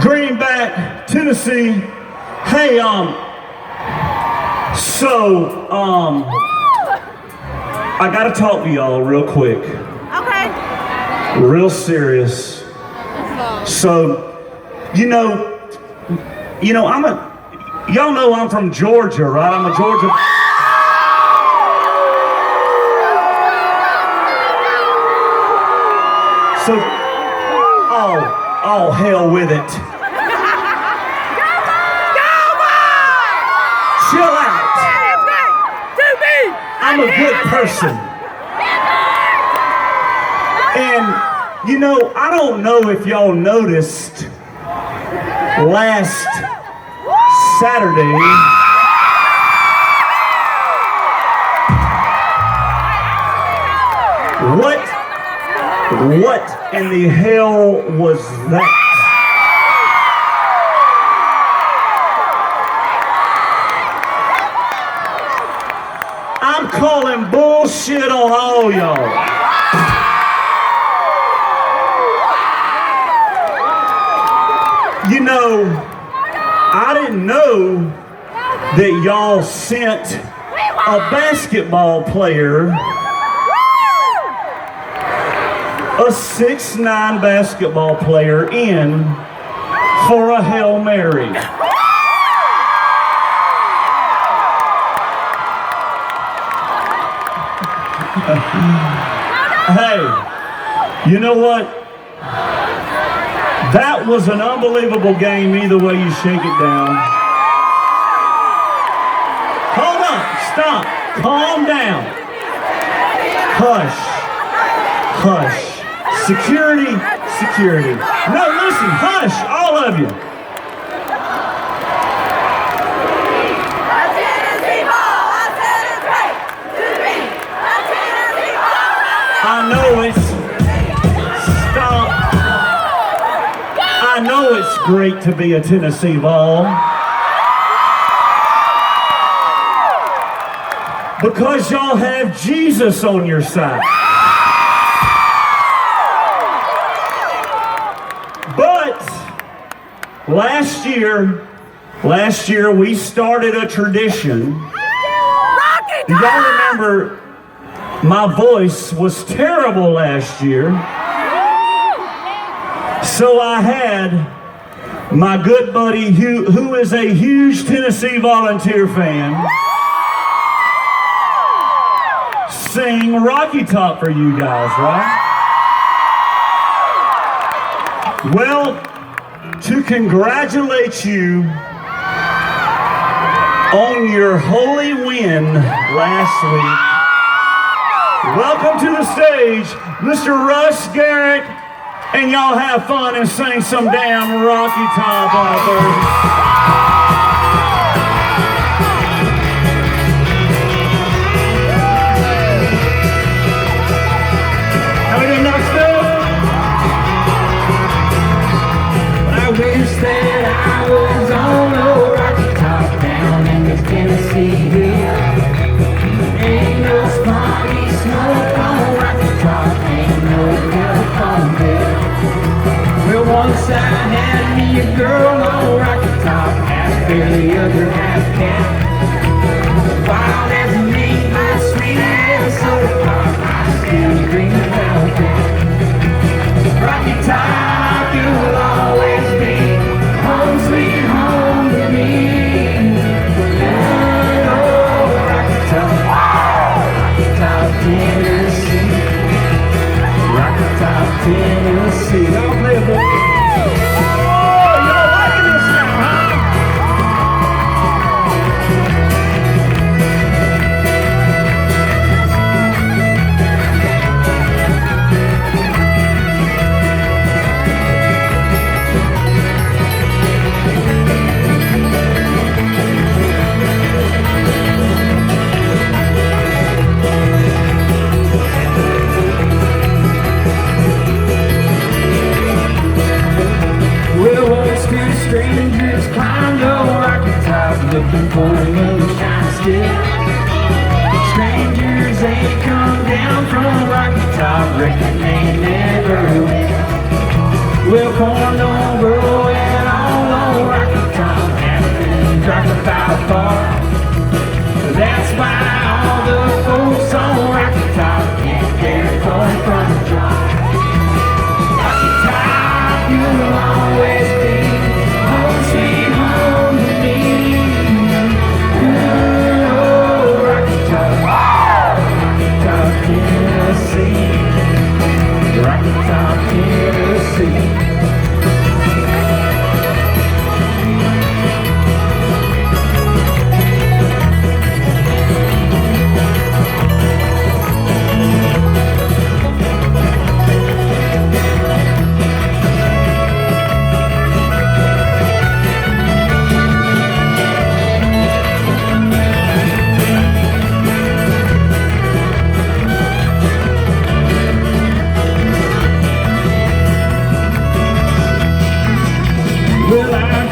Greenback, Tennessee. Hey, I gotta talk to y'all real quick. Okay. Real serious. So, y'all know I'm from Georgia, right? I'm a Georgia. So, oh, hell with it. Chill out. I'm a good person. And, I don't know if y'all noticed last Saturday, what in the hell was that? I'm calling bullshit on all y'all. I didn't know that y'all sent a basketball player, a 6'9" basketball player in for a Hail Mary. Hey, you know what? That was an unbelievable game either way you shake it down. Hold up, stop, calm down. Hush, hush. Security. No, listen, hush, all of you. I know it's great to be a Tennessee Vol. Because y'all have Jesus on your side. But last year we started a tradition. Do y'all remember my voice was terrible last year? So I had my good buddy who is a huge Tennessee Volunteer fan sing Rocky Top for you guys, right? Well, to congratulate you on your holy win last week, welcome to the stage, Mr. Russ Garrett. And y'all have fun and sing some damn Rocky Top out there. How we doing next up? I wish that I was on a Rocky Top down in the Tennessee Hill. Ain't no spotty smoke on Rocky Top, ain't no telephone bill. Once I had me a girl on Rocky Top, half bear, the other half cat. Wild as a meat, but sweet as soda pop, I still dream about that. Rocky Top, you will always be home sweet home to me. And oh, Rocky Top, Tennessee. Rocky Top, Tennessee. Don't play a boy. Strangers climbed over Rocky Top looking for a moonshine stick. Strangers ain't come down from Rocky Top, reckon they never will. Well, corn don't grow at all on Rocky Top. And drop about far. That's why all the folks on Rocky Top get their corn from the drop. Rocky Top, you'll always be home sweet home to me. Good old Rocky Top, Rocky Top, Tennessee. Rocky Top, Tennessee. Well,